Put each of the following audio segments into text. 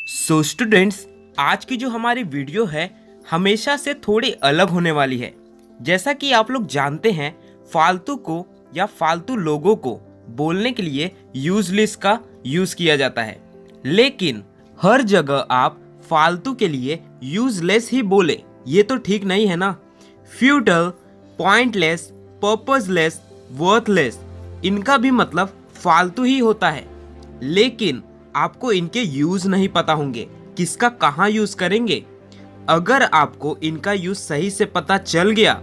Students, आज की जो हमारी वीडियो है हमेशा से थोड़ी अलग होने वाली है। जैसा कि आप लोग जानते हैं, फालतू को या फालतू लोगों को बोलने के लिए यूजलेस का यूज किया जाता है, लेकिन हर जगह आप फालतू के लिए यूजलेस ही बोले, ये तो ठीक नहीं है ना। फ्यूटल, पॉइंटलेस, पर्पसलेस, वर्थलेस, इनका भी मतलब फालतू ही होता है, लेकिन आपको इनके यूज नहीं पता होंगे, किसका कहाँ यूज करेंगे। अगर आपको इनका यूज सही से पता चल गया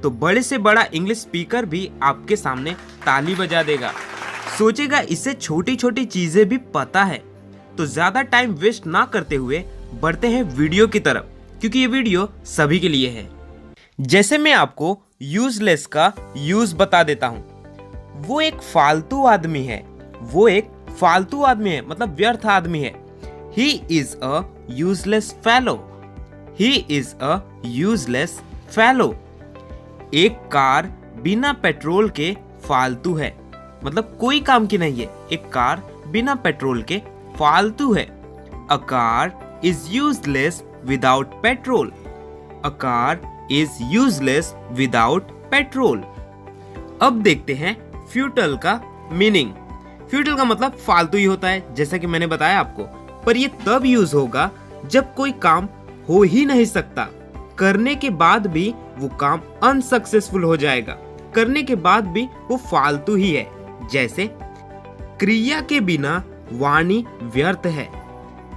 तो बड़े से बड़ा इंग्लिश स्पीकर भी आपके सामने ताली बजा देगा, सोचेगा इससे छोटी छोटी चीजें भी पता है। तो ज्यादा टाइम वेस्ट ना करते हुए बढ़ते हैं वीडियो की तरफ, क्योंकि ये वीडियो सभी के लिए है। जैसे मैं आपको यूजलेस का यूज बता देता हूँ। वो एक फालतू आदमी है, मतलब व्यर्थ आदमी है। He is a useless fellow. He is a useless fellow. एक कार बिना पेट्रोल के फालतू है, मतलब कोई काम की नहीं है। एक कार बिना पेट्रोल के फालतू है। A car is useless without petrol. A car is useless without petrol. अब देखते हैं फ्यूटल का मीनिंग। फ्यूटल का मतलब फालतू ही होता है, जैसा कि मैंने बताया आपको, पर ये तब यूज होगा जब कोई काम हो ही नहीं सकता, करने के बाद भी वो काम अनसक्सेसफुल हो जाएगा, करने के बाद भी वो फालतू ही है। जैसे क्रिया के बिना वाणी व्यर्थ है,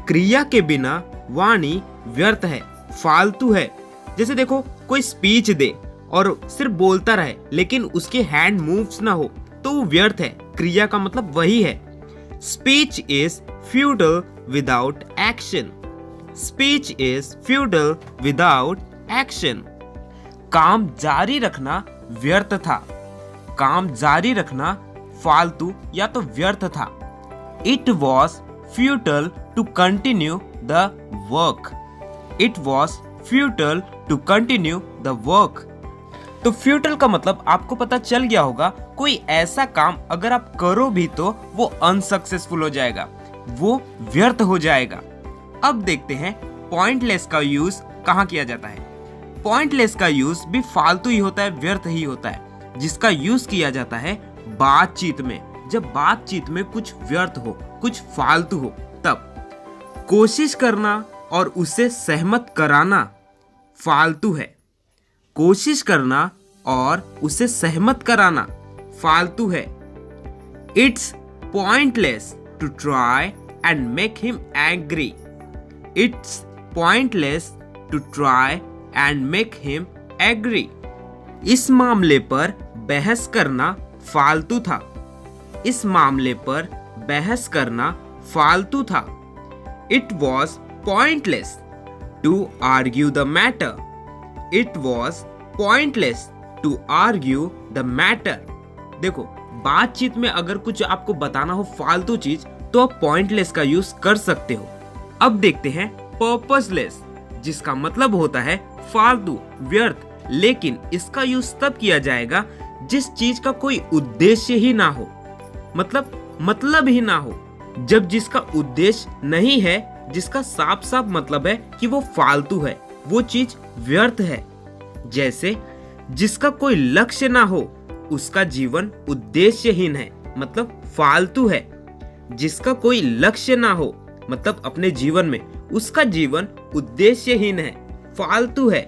क्रिया के बिना वाणी व्यर्थ है, फालतू है। जैसे देखो, कोई स्पीच दे और सिर्फ बोलता रहे लेकिन उसके हैंड मूव्स ना हो तो वो व्यर्थ है। क्रिया का मतलब वही है। Speech is futile without action. Speech is futile without action. काम जारी रखना व्यर्थ था। काम जारी रखना फालतू या तो व्यर्थ था। It was futile to continue the work. It was futile to continue the work. तो फ्यूटल का मतलब आपको पता चल गया होगा, कोई ऐसा काम अगर आप करो भी तो वो अनसक्सेसफुल हो जाएगा, वो व्यर्थ हो जाएगा। अब देखते हैं पॉइंटलेस का यूज कहाँ किया जाता है। पॉइंटलेस का यूज भी फालतू ही होता है, व्यर्थ ही होता है, जिसका यूज किया जाता है बातचीत में। जब बातचीत में कुछ व्यर्थ हो, कुछ फालतू हो, तब कोशिश करना और उसे सहमत कराना फालतू है। कोशिश करना और उसे सहमत कराना फालतू है। It's pointless to try and make him angry. It's pointless to try and make him agree. इस मामले पर बहस करना फालतू था। इस मामले पर बहस करना फालतू था। It was pointless to argue the matter. It was pointless to argue the matter. देखो, बातचीत में अगर कुछ आपको बताना हो फालतू चीज तो आप पॉइंटलेस का यूज कर सकते हो। अब देखते हैं पर्पसलेस, जिसका मतलब होता है फालतू, व्यर्थ, लेकिन इसका यूज तब किया जाएगा जिस चीज का कोई उद्देश्य ही ना हो, मतलब ही ना हो। जब जिसका उद्देश्य नहीं है, जिसका साफ साफ मतलब है कि वो फालतू है, वो चीज व्यर्थ है। जैसे जिसका कोई लक्ष्य ना हो, उसका जीवन उद्देश्यहीन है, मतलब फालतू है। जिसका कोई लक्ष्य ना हो, मतलब अपने जीवन में उसका जीवन उद्देश्यहीन है, फालतू है।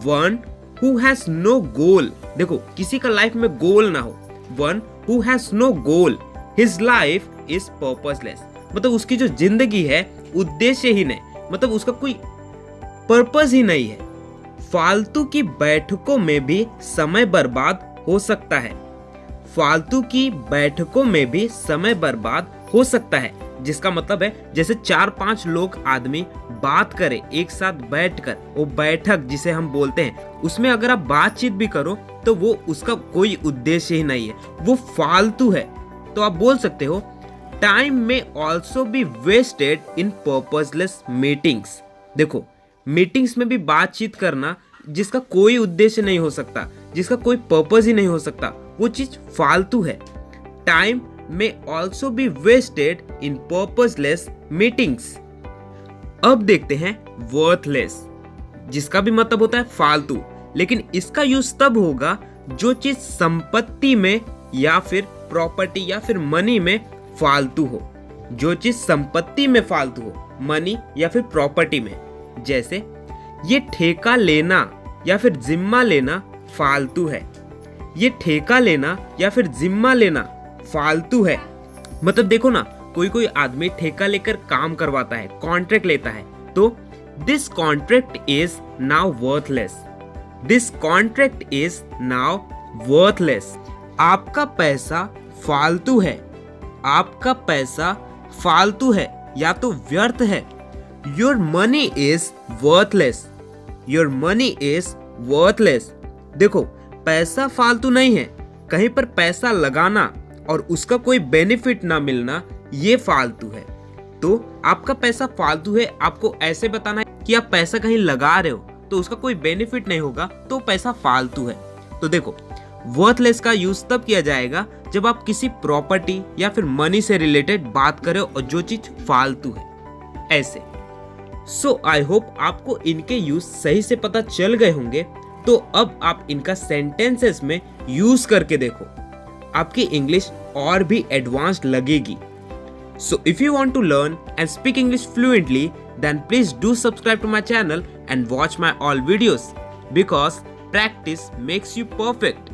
One who has no goal, देखो किसी का लाइफ में गोल ना हो। One who has no goal, his life is purposeless, मतलब उसकी जो जिंदगी है उद्देश्यहीन है, मतलब उसका कोई पर्पस ही नहीं है। फालतू की बैठकों में भी समय बर्बाद हो सकता है। फालतू की बैठकों में भी समय बर्बाद हो सकता है, जिसका मतलब है जैसे 4-5 लोग आदमी बात करे एक साथ बैठकर, वो बैठक जिसे हम बोलते हैं, उसमें अगर आप बातचीत भी करो तो वो उसका कोई उद्देश्य ही नहीं है, वो फालतू है। तो आप बोल सकते हो, time may also be wasted in purposeless meetings. देखो, मीटिंग्स में भी बातचीत करना जिसका कोई उद्देश्य नहीं हो सकता, जिसका कोई पर्पस ही नहीं हो सकता, वो चीज फालतू है। Time may also be wasted in purposeless meetings. अब देखते हैं वर्थलेस, जिसका भी मतलब होता है फालतू, लेकिन इसका यूज तब होगा जो चीज संपत्ति में या फिर प्रॉपर्टी या फिर मनी में फालतू हो। जो चीज संपत्ति में फालतू हो, मनी या फिर प्रॉपर्टी में। जैसे ये ठेका लेना या फिर जिम्मा लेना फालतू है। ये ठेका लेना या फिर जिम्मा लेना फालतू है। मतलब देखो ना, कोई कोई आदमी ठेका लेकर काम करवाता है, कॉन्ट्रैक्ट लेता है, तो this contract is now worthless. This contract is now worthless. आपका पैसा फालतू है। आपका पैसा फालतू है या तो व्यर्थ है। Your money is worthless. Your money is worthless. देखो, पैसा फालतू नहीं है। कहीं पर पैसा लगाना और उसका कोई बेनिफिट ना मिलना, ये फालतू है। तो आपका पैसा फालतू है, आपको ऐसे बताना है कि आप पैसा कहीं लगा रहे हो तो उसका कोई बेनिफिट नहीं होगा, तो पैसा फालतू है। तो देखो, वर्थलेस का यूज तब किया जाएगा जब आप किसी प्रॉपर्टी या फिर मनी से रिलेटेड बात करें और जो चीज फालतू है, ऐसे। सो आई होप आपको इनके यूज सही से पता चल गए होंगे। तो अब आप इनका सेंटेंसेस में यूज करके देखो, आपकी इंग्लिश और भी एडवांस्ड लगेगी। So if you want to learn and speak English fluently, then please do subscribe to my channel and watch my all videos, because practice makes you perfect.